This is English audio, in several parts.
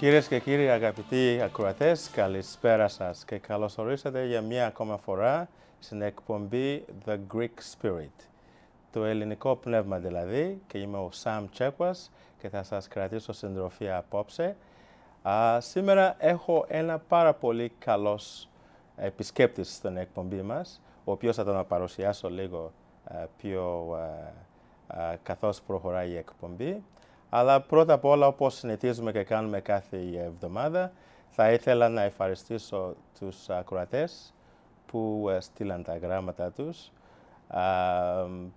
Κυρίες και κύριοι αγαπητοί ακροατές, καλησπέρα σας και καλώς ορίσατε για μία ακόμα φορά στην εκπομπή The Greek Spirit. Το ελληνικό πνεύμα δηλαδή, και είμαι ο Sam Chekwas και θα σας κρατήσω συντροφία απόψε. Σήμερα έχω ένα πάρα πολύ καλός επισκέπτη στην εκπομπή μας, ο οποίος θα τον παρουσιάσω λίγο πιο καθώς προχωράει η εκπομπή. Αλλά πρώτα απ' όλα, όπως συνηθίζουμε και κάνουμε κάθε εβδομάδα, θα ήθελα να ευχαριστήσω τους ακροατές που στείλαν τα γράμματα τους,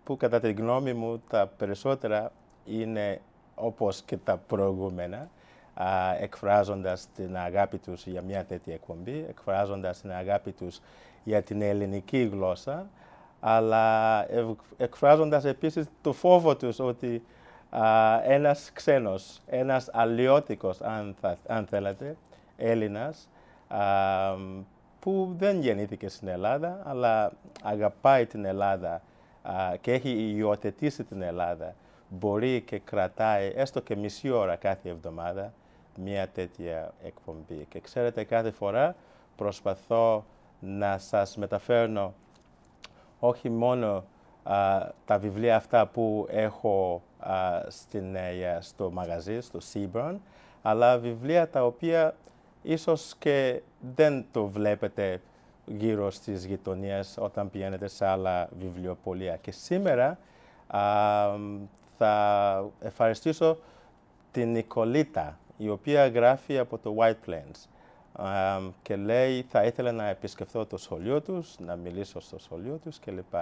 που κατά τη γνώμη μου τα περισσότερα είναι όπως και τα προηγούμενα, εκφράζοντας την αγάπη τους για μια τέτοια εκπομπή, εκφράζοντας την αγάπη τους για την ελληνική γλώσσα, αλλά εκφράζοντας επίσης το φόβο τους ότι ένας ξένος, ένας αλλιώτικος, αν θέλετε, Έλληνας, που δεν γεννήθηκε στην Ελλάδα, αλλά αγαπάει την Ελλάδα και έχει υιοθετήσει την Ελλάδα, μπορεί και κρατάει έστω και μισή ώρα κάθε εβδομάδα μια τέτοια εκπομπή. Και ξέρετε, κάθε φορά προσπαθώ να σας μεταφέρνω όχι μόνο τα βιβλία αυτά που έχω στο μαγαζί, στο Seaburn, αλλά βιβλία τα οποία ίσως και δεν το βλέπετε γύρω στις γειτονίες όταν πηγαίνετε σε άλλα βιβλιοπωλεία. Και σήμερα θα ευχαριστήσω την Νικολίτα, η οποία γράφει από το White Plains και λέει θα ήθελα να επισκεφθώ το σχολείο τους, να μιλήσω στο σχολείο τους κλπ.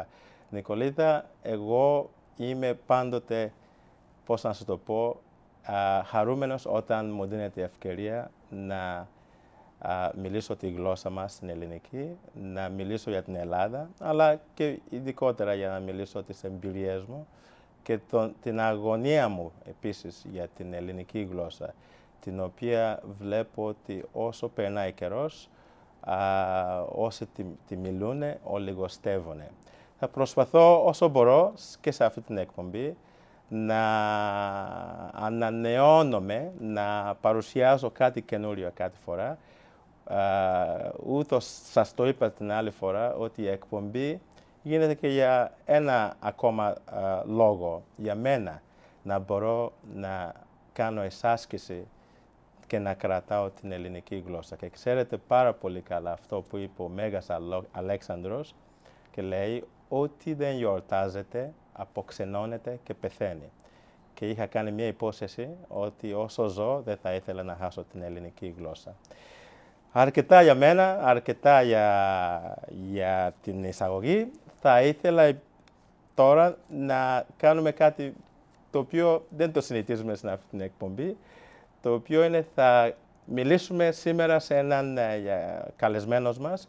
Νικολίτα, εγώ είμαι πάντοτε, πώς να σου το πω, χαρούμενος όταν μου δίνεται ευκαιρία να μιλήσω τη γλώσσα μας στην ελληνική, να μιλήσω για την Ελλάδα, αλλά και ειδικότερα για να μιλήσω τις εμπειρίες μου και την αγωνία μου επίσης για την ελληνική γλώσσα, την οποία βλέπω ότι όσο περνάει καιρός, όσοι τη μιλούνε, ολιγοστεύουνε. Θα προσπαθώ όσο μπορώ και σε αυτή την εκπομπή να ανανεώνομαι, να παρουσιάζω κάτι καινούριο κάθε φορά. Ούτως σας το είπα την άλλη φορά ότι η εκπομπή γίνεται και για ένα ακόμα λόγο, για μένα, να μπορώ να κάνω εισάσκηση και να κρατάω την ελληνική γλώσσα. Και ξέρετε πάρα πολύ καλά αυτό που είπε ο Μέγας Αλέξανδρος και λέει ότι δεν γιορτάζεται, αποξενώνεται και πεθαίνει. Και είχα κάνει μια υπόσχεση ότι όσο ζω δεν θα ήθελα να χάσω την ελληνική γλώσσα. Αρκετά για μένα, αρκετά για την εισαγωγή. Θα ήθελα τώρα να κάνουμε κάτι το οποίο δεν το συνηθίζουμε στην αυτή την εκπομπή, το οποίο είναι θα μιλήσουμε σήμερα σε έναν καλεσμένος μας.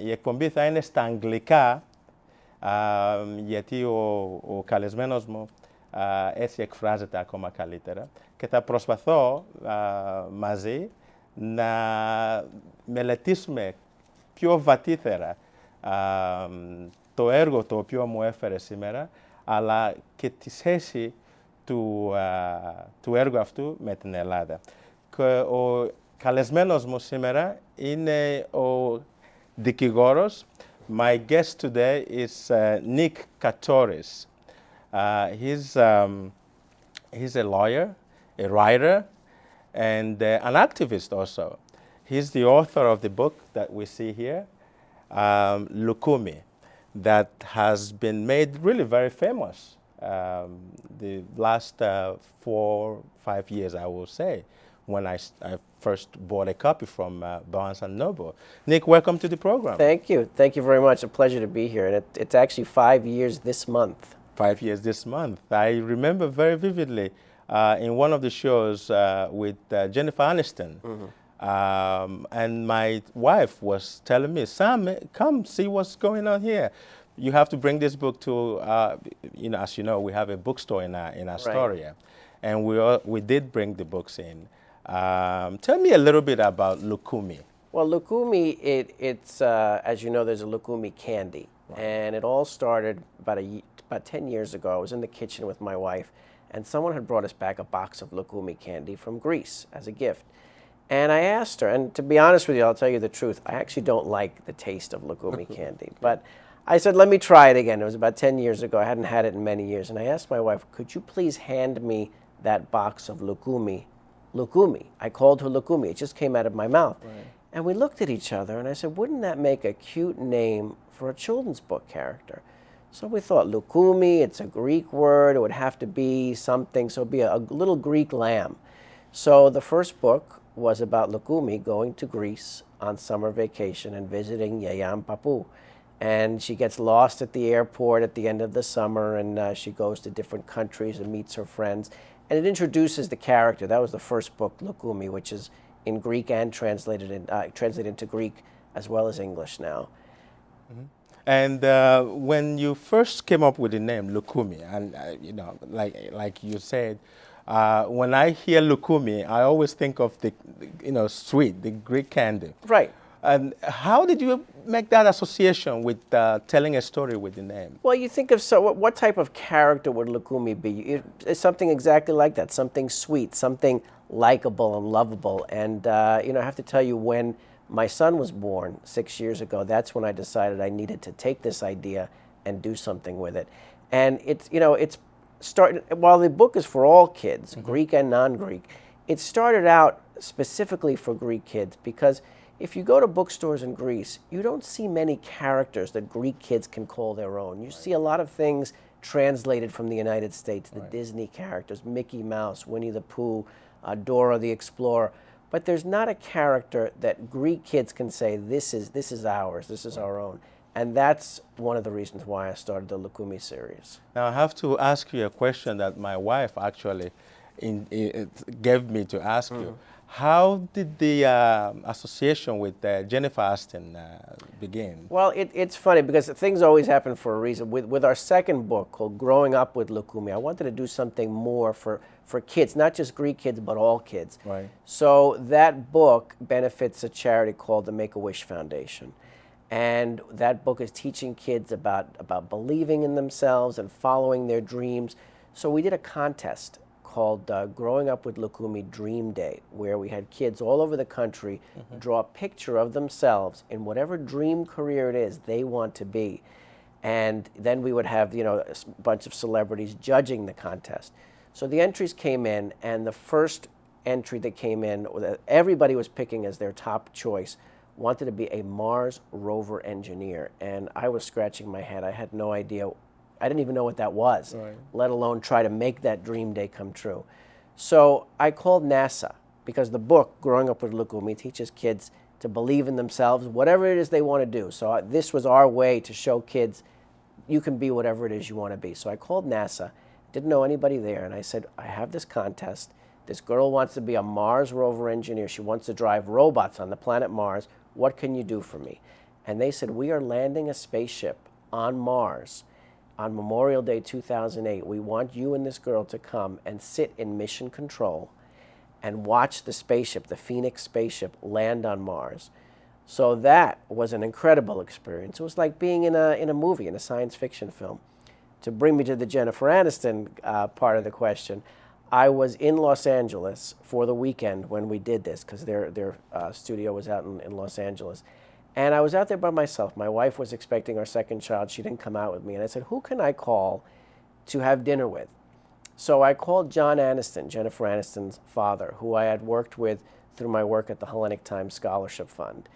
Η εκπομπή θα είναι στα αγγλικά, γιατί ο καλεσμένος μου έτσι εκφράζεται ακόμα καλύτερα και θα προσπαθώ μαζί να μελετήσουμε πιο βαθύτερα το έργο το οποίο μου έφερε σήμερα, αλλά και τη σχέση του έργου αυτού με την Ελλάδα. Και ο καλεσμένος μου σήμερα είναι ο δικηγόρος. My guest today is Nick Katsoris. He's a lawyer, a writer, and an activist also. He's the author of the book that we see here, Lukumi, that has been made really very famous the last 4-5 years, I will say, when I first bought a copy from Barnes & Noble. Nick, welcome to the program. Thank you. Thank you very much. A pleasure to be here. And it's actually 5 years this month. 5 years this month. I remember very vividly in one of the shows with Jennifer Aniston. Mm-hmm. And my wife was telling me, Sam, come see what's going on here. You have to bring this book to, as you know, we have a bookstore in Astoria. Right. And we did bring the books in. Tell me a little bit about Lukumi. Well, Lukumi, it's as you know, there's a Lukumi candy. Right. And it all started about 10 years ago. I was in the kitchen with my wife, and someone had brought us back a box of Lukumi candy from Greece as a gift. And I asked her, and to be honest with you, I'll tell you the truth, I actually don't like the taste of Lukumi candy. But I said, let me try it again. It was about 10 years ago. I hadn't had it in many years. And I asked my wife, could you please hand me that box of Lukumi? Lukumi. I called her Lukumi. It just came out of my mouth. Right. And we looked at each other, and I said, wouldn't that make a cute name for a children's book character? So we thought, Lukumi, it's a Greek word. It would have to be something, so it would be a little Greek lamb. So the first book was about Lukumi going to Greece on summer vacation and visiting Yayam Papu. And she gets lost at the airport at the end of the summer, and she goes to different countries and meets her friends. And it introduces the character. That was the first book, Lukumi, which is in Greek and translated into Greek as well as English now. Mm-hmm. And when you first came up with the name Lukumi, and you know, like you said, when I hear Lukumi, I always think of the sweet, the Greek candy. Right. And how did you make that association with telling a story with the name? Well, you think of what type of character would Lukumi be? It's something exactly like that, something sweet, something likable and lovable. And I have to tell you, when my son was born 6 years ago, that's when I decided I needed to take this idea and do something with it. And it's started, while the book is for all kids, mm-hmm. Greek and non-Greek, it started out specifically for Greek kids, because if you go to bookstores in Greece, you don't see many characters that Greek kids can call their own. You see a lot of things translated from the United States, the Disney characters, Mickey Mouse, Winnie the Pooh, Dora the Explorer. But there's not a character that Greek kids can say, this is ours, this is our own. And that's one of the reasons why I started the Lukumi series. Now I have to ask you a question that my wife actually gave me to ask you. How did the association with Jennifer Aniston begin? Well, it's funny because things always happen for a reason. With our second book called Growing Up with Lukumi, I wanted to do something more for kids, not just Greek kids, but all kids. Right. So that book benefits a charity called the Make-A-Wish Foundation. And that book is teaching kids about believing in themselves and following their dreams. So we did a contest called Growing Up with Lukumi Dream Day, where we had kids all over the country draw a picture of themselves in whatever dream career it is they want to be. And then we would have a bunch of celebrities judging the contest. So the entries came in, and the first entry that came in, that everybody was picking as their top choice, wanted to be a Mars rover engineer. And I was scratching my head. I had no idea. I didn't even know what that was, let alone try to make that dream day come true. So I called NASA, because the book, Growing Up with Lukumi, teaches kids to believe in themselves, whatever it is they want to do. So this was our way to show kids you can be whatever it is you want to be. So I called NASA, didn't know anybody there, and I said, I have this contest. This girl wants to be a Mars rover engineer. She wants to drive robots on the planet Mars. What can you do for me? And they said, we are landing a spaceship on Mars on Memorial Day 2008. We want you and this girl to come and sit in mission control and watch the spaceship, the Phoenix spaceship, land on Mars. So that was an incredible experience. It was like being in a movie, in a science fiction film. To bring me to the Jennifer Aniston part of the question, I was in Los Angeles for the weekend when we did this, because their studio was out in Los Angeles. And I was out there by myself. My wife was expecting our second child. She didn't come out with me. And I said, who can I call to have dinner with? So I called John Aniston, Jennifer Aniston's father, who I had worked with through my work at the Hellenic Times Scholarship Fund.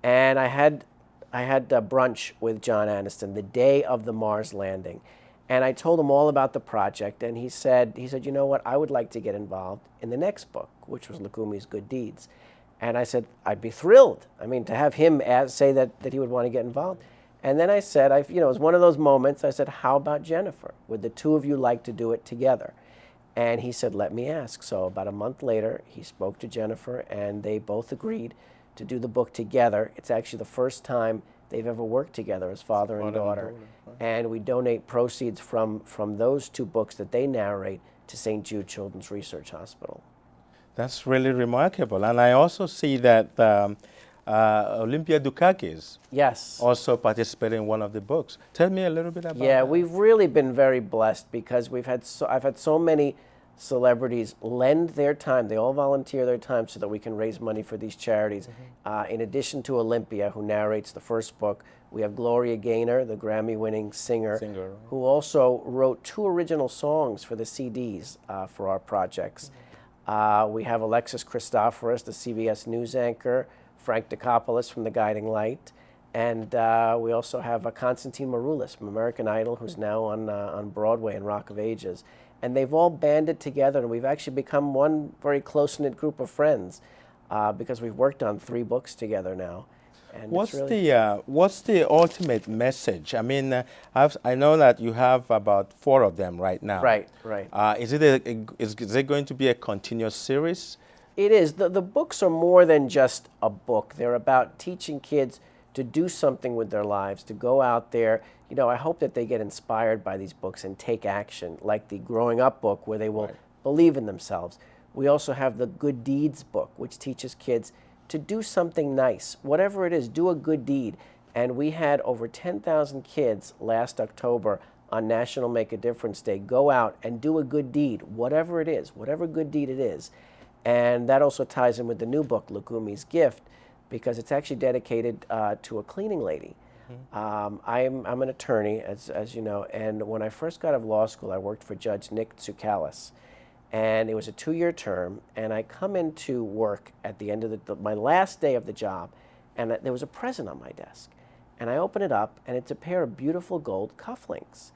And I had brunch with John Aniston the day of the Mars landing. And I told him all about the project. And he said, you know what, I would like to get involved in the next book, which was Lukumi's Good Deeds. And I said, I'd be thrilled. I mean, to have him say that he would want to get involved. And then I said, it was one of those moments, I said, how about Jennifer? Would the two of you like to do it together? And he said, let me ask. So about a month later, he spoke to Jennifer, and they both agreed to do the book together. It's actually the first time they've ever worked together as father and daughter. And we donate proceeds from those two books that they narrate to St. Jude Children's Research Hospital. That's really remarkable. And I also see that Olympia Dukakis also participated in one of the books. Tell me a little bit about that. Yeah, we've really been very blessed, because I've had so many celebrities lend their time. They all volunteer their time so that we can raise money for these charities. In addition to Olympia, who narrates the first book, we have Gloria Gaynor, the Grammy-winning singer, who also wrote 2 original songs for the CDs for our projects. We have Alexis Christoforous, the CBS News anchor, Frank Dikopoulos from The Guiding Light, and we also have Konstantin Maroulis from American Idol, who's now on Broadway in Rock of Ages. And they've all banded together, and we've actually become one very close-knit group of friends because we've worked on 3 books together now. And what's the ultimate message? I mean, I know that you have about 4 of them right now. Right. Is it going to be a continuous series? It is. The books are more than just a book. They're about teaching kids to do something with their lives, to go out there. You know, I hope that they get inspired by these books and take action, like the Growing Up book, where they will believe in themselves. We also have the Good Deeds book, which teaches kids to do something nice. Whatever it is, do a good deed. And we had over 10,000 kids last October on National Make a Difference Day go out and do a good deed, whatever it is, whatever good deed it is. And that also ties in with the new book, Lukumi's Gift, because it's actually dedicated to a cleaning lady. I'm an attorney, as you know, and when I first got out of law school, I worked for Judge Nick Katsoris. And it was a 2-year term, and I come into work at the end of my last day of the job, and there was a present on my desk. And I open it up, and it's a pair of beautiful gold cufflinks.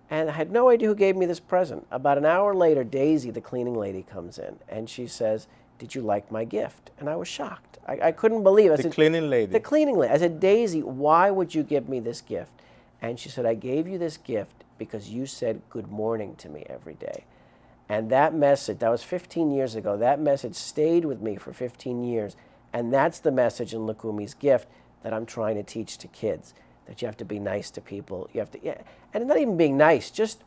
And I had no idea who gave me this present. About an hour later, Daisy, the cleaning lady, comes in, and she says, "Did you like my gift?" And I was shocked. I couldn't believe it. The cleaning lady? The cleaning lady. I said, "Daisy, why would you give me this gift?" And she said, "I gave you this gift because you said good morning to me every day." And that message, that was 15 years ago, that message stayed with me for 15 years. And that's the message in Lukumi's Gift that I'm trying to teach to kids, that you have to be nice to people. You have to, and not even being nice, just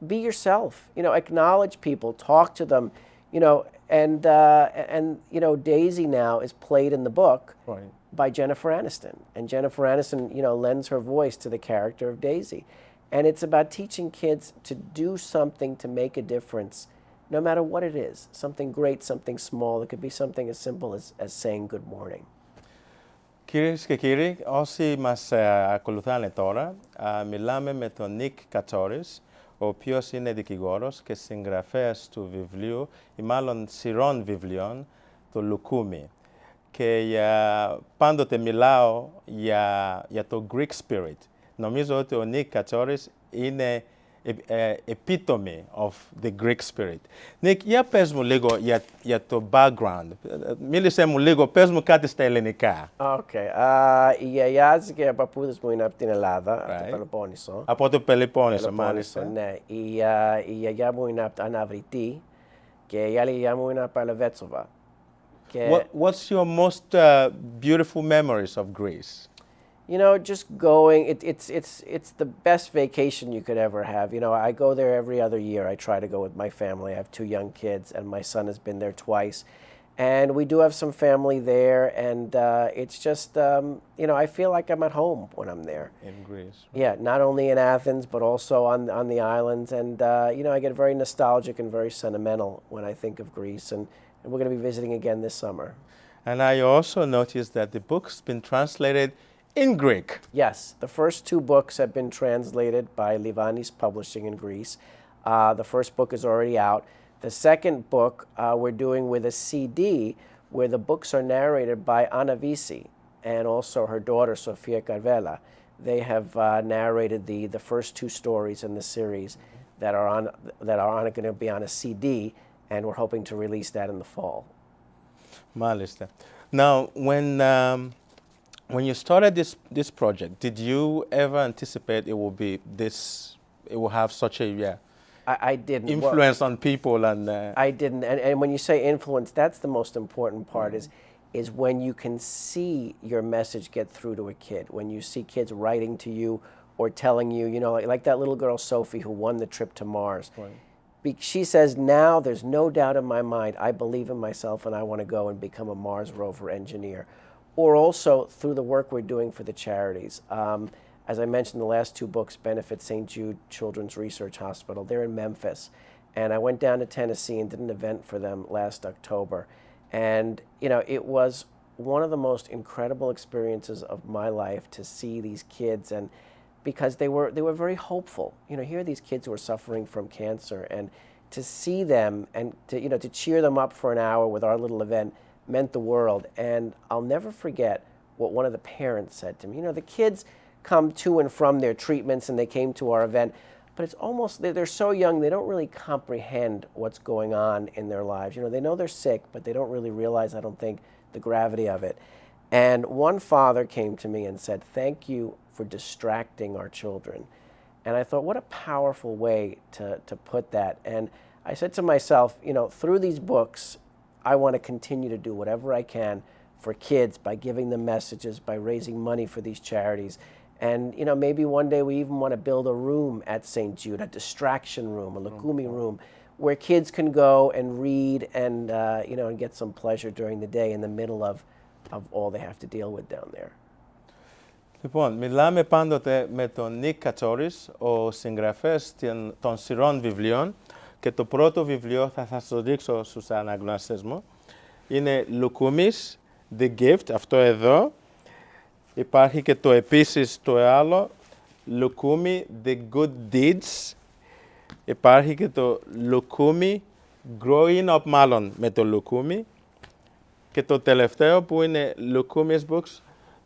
be yourself. You know, acknowledge people, talk to them, you know, and you know, Daisy now is played in the book by Jennifer Aniston. And Jennifer Aniston, you know, lends her voice to the character of Daisy. And it's about teaching kids to do something to make a difference, no matter what it is. Something great, something small. It could be something as simple as saying good morning. Κυρίες και κύριοι, όσοι μας ακολουθάνε τώρα, μιλάμε με τον Nick Katsoris, ο οποίος είναι δικηγόρος και συγγραφέας του βιβλίου, ή μάλλον σειρών βιβλίων, του Lukumi. Και πάντοτε μιλάω για το Greek Spirit. Νομίζω ότι ο Nick Katsoris είναι επίτομη of the Greek spirit. Nick, για πες μου λίγο για το background. Μίλησέ μου λίγο, πες μου κάτι στα ελληνικά. Οι γιαγιάς και οι παππούδες μου είναι από την Ελλάδα, από το Πελοπόννησο. Από το Πελοπόννησο, μάλιστα. Ναι. Η γιαγιά μου είναι από το Αναβριτή και η άλλη γιαγιά μου είναι από Αλεβέτσοβα. What's your most beautiful memories of Greece? You know, just going, it's the best vacation you could ever have. You know, I go there every other year. I try to go with my family. I have 2 young kids, and my son has been there twice. And we do have some family there, and it's just, you know, I feel like I'm at home when I'm there. In Greece. Right? Yeah, not only in Athens, but also on the islands. And, you know, I get very nostalgic and very sentimental when I think of Greece. And we're going to be visiting again this summer. And I also noticed that the book's been translated in Greek. Yes, the first 2 books have been translated by Livanis Publishing in Greece. The first book is already out. The second book we're doing with a CD where the books are narrated by Anna Visi and also her daughter Sofia Carvela. They have narrated the first 2 stories in the series that are going to be on a CD, and we're hoping to release that in the fall. Málιστα. Now, when you started this project, did you ever anticipate it will be this? It will have such a I didn't influence on people and. I didn't, and when you say influence, that's the most important part. Is when you can see your message get through to a kid. When you see kids writing to you or telling you, you know, like that little girl Sophie who won the trip to Mars. Right. She says, "Now there's no doubt in my mind. I believe in myself, and I want to go and become a Mars rover engineer." Or also through the work we're doing for the charities. As I mentioned, the last 2 books benefit St. Jude Children's Research Hospital. They're in Memphis. And I went down to Tennessee and did an event for them last October. And, you know, it was one of the most incredible experiences of my life to see these kids, and because they were very hopeful. You know, here are these kids who are suffering from cancer, and to see them and to, you know, to cheer them up for an hour with our little event meant the world. And I'll never forget what one of the parents said to me. You know, the kids come to and from their treatments, and they came to our event, but it's almost, they're so young, they don't really comprehend what's going on in their lives. You know, they know they're sick, but they don't really realize, I don't think, the gravity of it. And one father came to me and said, "Thank you for distracting our children." And I thought, what a powerful way to put that. And I said to myself, you know, through these books, I want to continue to do whatever I can for kids by giving them messages, by raising money for these charities. And, you know, maybe one day we even want to build a room at St. Jude, a distraction room, a Lukumi room, where kids can go and read and, you know, and get some pleasure during the day in the middle of all they have to deal with down there. Λοιπόν, μιλάμε πάντοτε με τον Nick Katsoris, ο συγγραφέας των σειρών βιβλίων, και το πρώτο βιβλίο θα σας το δείξω στους αναγνώστες μου. Είναι Lukoumi's The Gift, αυτό εδώ. Υπάρχει και το επίσης το άλλο, Lukumi The Good Deeds. Υπάρχει και το Lukumi Growing Up, μάλλον με το Lukumi. Και το τελευταίο που είναι Lukoumi's Books,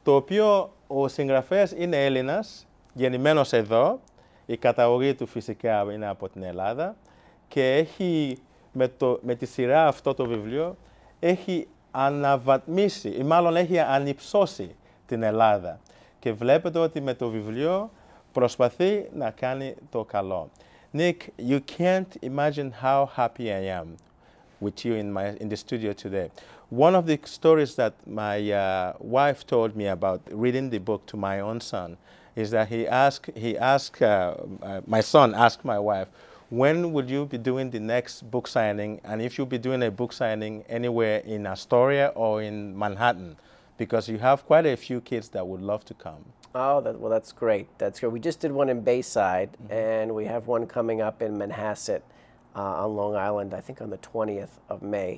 το οποίο ο συγγραφέας είναι Έλληνας, γεννημένος εδώ. Η καταγωγή του φυσικά είναι από την Ελλάδα. Και έχει, με τη σειρά αυτό το βιβλίο, έχει αναβαθμίσει ή μάλλον έχει ανυψώσει την Ελλάδα. Και βλέπετε ότι με το βιβλίο προσπαθεί να κάνει το καλό. Nick, you can't imagine how happy I am with you in the studio today. One of the stories that my wife told me about reading the book to my own son is that my son asked my wife, when will you be doing the next book signing, and if you'll be doing a book signing anywhere in Astoria or in Manhattan, because you have quite a few kids that would love to come. Oh, well, that's great. That's great. We just did one in Bayside, and we have one coming up in Manhasset on Long Island, I think on the 20th of May.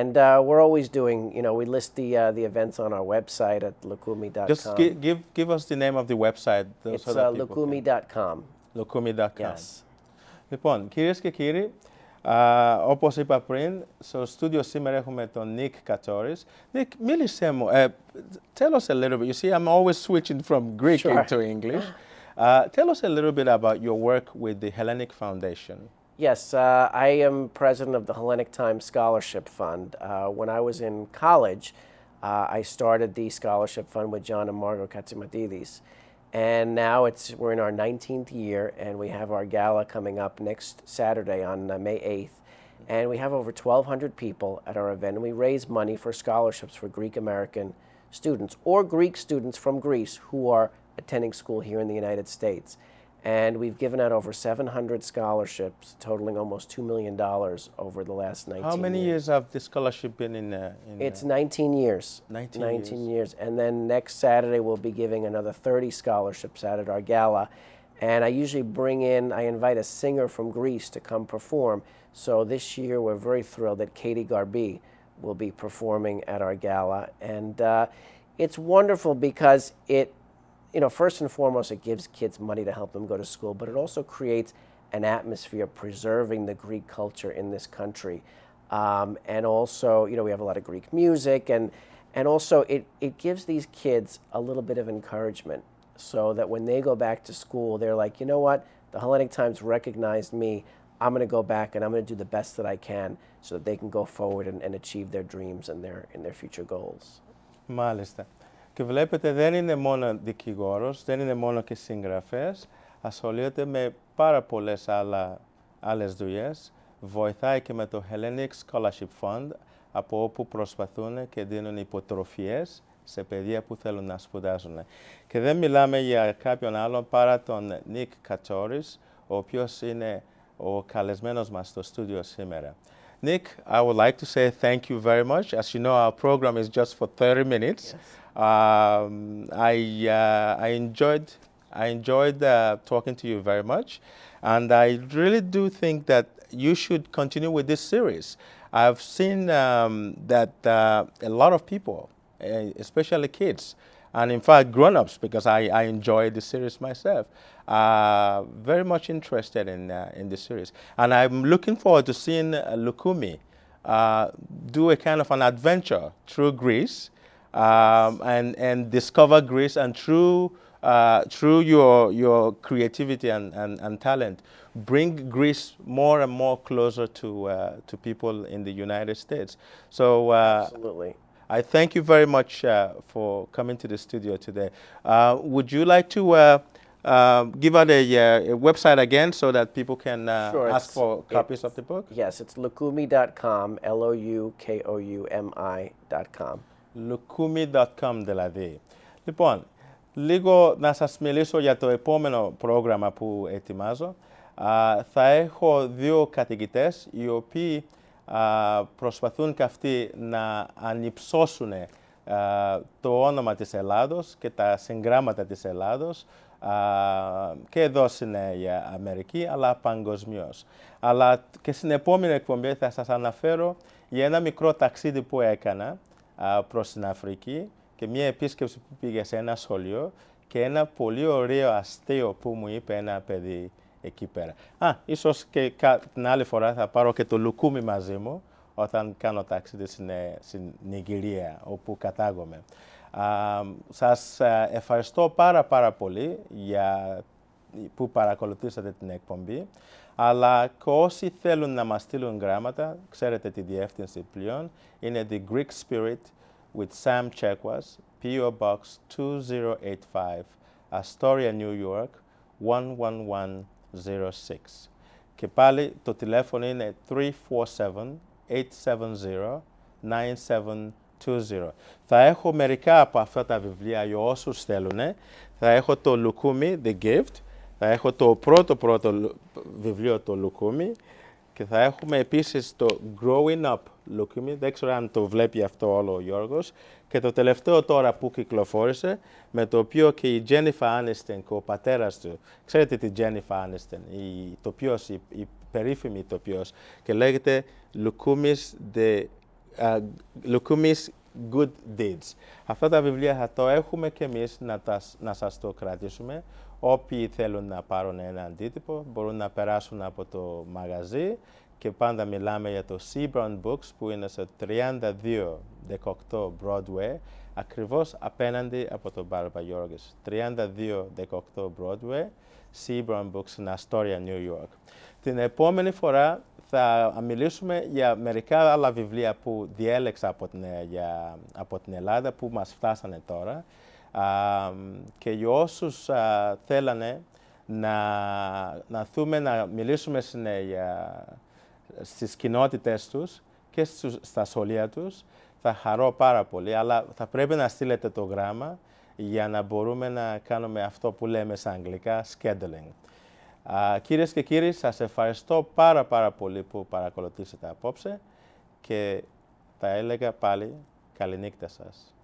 And we're always doing, you know, we list the events on our website at LOUKOUMI.com. Just give us the name of the website. It's LOUKOUMI.com. LOUKOUMI.com. Yes. Λοιπόν, κυρίες και κύριοι, όπως είπα πριν, στο στούντιο σήμερα έχουμε τον Nick Katsoris. Nick, μίλησέ μου. Tell us a little bit. You see, I'm always switching from Greek into English. Tell us a little bit about your work with the Hellenic Foundation. Yes, I am president of the Hellenic Times Scholarship Fund. When I was in college, I started the scholarship fund with John and Margot Katsimatidis. And now we're in our 19th year, and we have our gala coming up next Saturday on May 8th. And we have over 1,200 people at our event, and we raise money for scholarships for Greek American students or Greek students from Greece who are attending school here in the United States. And we've given out over 700 scholarships, totaling almost $2 million over the last 19 years. How many years have the scholarship been in It's 19 years. 19 years. And then next Saturday we'll be giving another 30 scholarships out at our gala. And I usually I invite a singer from Greece to come perform. So this year we're very thrilled that Katie Garbi will be performing at our gala. And it's wonderful because you know, first and foremost, it gives kids money to help them go to school, but it also creates an atmosphere preserving the Greek culture in this country. And also, you know, we have a lot of Greek music, and also it gives these kids a little bit of encouragement so that when they go back to school, they're like, you know what, the Hellenic Times recognized me, I'm going to go back and I'm going to do the best that I can so that they can go forward and achieve their dreams and their future goals. Μάλιστα. Και βλέπετε, δεν είναι μόνο δικηγόρος, δεν είναι μόνο και συγγραφέας, ασχολείται με πάρα πολλές άλλες δουλειές. Βοηθάει και με το Hellenic Scholarship Fund, από όπου προσπαθούν και δίνουν υποτροφίες σε παιδιά που θέλουν να σπουδάσουν. Και δεν μιλάμε για κάποιον άλλον παρά τον Nick Katsoris, ο οποίος είναι ο καλεσμένος μας στο στούντιο σήμερα. Nick, I would like to say thank you very much. As you know, our program is just for 30 minutes. Yes. I I enjoyed talking to you very much. And I really do think that you should continue with this series. I've seen that a lot of people, especially kids, and in fact grown-ups, because I enjoy the series myself, are very much interested in this series. And I'm looking forward to seeing Lukumi do a kind of an adventure through Greece, and discover Greece, and through your creativity and talent, bring Greece more and more closer to people in the United States. So Absolutely. I thank you very much for coming to the studio today. Would you like to give out a website again so that people can Sure, ask for copies of the book? Yes, it's LOUKOUMI.com, LOUKOUMI.com. Lukumi.com δηλαδή. Λοιπόν, λίγο να σας μιλήσω για το επόμενο πρόγραμμα που ετοιμάζω. Θα έχω δύο καθηγητές οι οποίοι προσπαθούν και αυτοί να ανυψώσουν το όνομα της Ελλάδος και τα συγγράμματα της Ελλάδος και εδώ στην Αμερική, αλλά παγκοσμίως. Αλλά και στην επόμενη εκπομπή θα σας αναφέρω για ένα μικρό ταξίδι που έκανα προς την Αφρική και μια επίσκεψη που πήγε σε ένα σχολείο και ένα πολύ ωραίο αστείο που μου είπε ένα παιδί εκεί πέρα. Ίσως και την άλλη φορά θα πάρω και το Lukumi μαζί μου όταν κάνω ταξίδι στην Νιγηρία, όπου κατάγομαι. Σας ευχαριστώ πάρα πολύ που παρακολουθήσατε την εκπομπή, αλλά και όσοι θέλουν να μας στείλουν γράμματα, ξέρετε τη διεύθυνση πλέον, είναι The Greek Spirit with Sam Chekwas, P.O. Box 2085, Astoria, New York, 11106. Και πάλι το τηλέφωνο είναι 347-870-9720. Θα έχω μερικά από αυτά τα βιβλία για όσους θέλουν. Θα έχω το Lukumi, The Gift. Θα έχω το πρώτο βιβλίο, το Lukumi. Και θα έχουμε επίσης το Growing Up Lukumi. Δεν ξέρω αν το βλέπει αυτό όλο ο Γιώργος. Και το τελευταίο τώρα που κυκλοφόρησε, με το οποίο και η Jennifer Aniston και ο πατέρας του, ξέρετε τη Jennifer Aniston, η ηθοποιός, η περίφημη ηθοποιός, και λέγεται Lukumi's Good Deeds. Αυτά τα βιβλία θα το έχουμε και εμείς να σας το κρατήσουμε. Όποιοι θέλουν να πάρουν ένα αντίτυπο μπορούν να περάσουν από το μαγαζί και πάντα μιλάμε για το C. Brown Books που είναι στο 3218 Broadway, ακριβώς απέναντι από τον Μπάρμπα Γιώργης. 3218 Broadway, C. Brown Books στην Astoria, New York. Την επόμενη φορά θα μιλήσουμε για μερικά άλλα βιβλία που διέλεξα από την Ελλάδα, που μας φτάσανε τώρα. Και για όσους θέλανε να μιλήσουμε στις κοινότητες τους και στα σχολεία τους, θα χαρώ πάρα πολύ, αλλά θα πρέπει να στείλετε το γράμμα για να μπορούμε να κάνουμε αυτό που λέμε στα αγγλικά scheduling. Κυρίες και κύριοι, σας ευχαριστώ πάρα πολύ που παρακολουθήσατε απόψε και θα έλεγα πάλι καληνύχτα σας.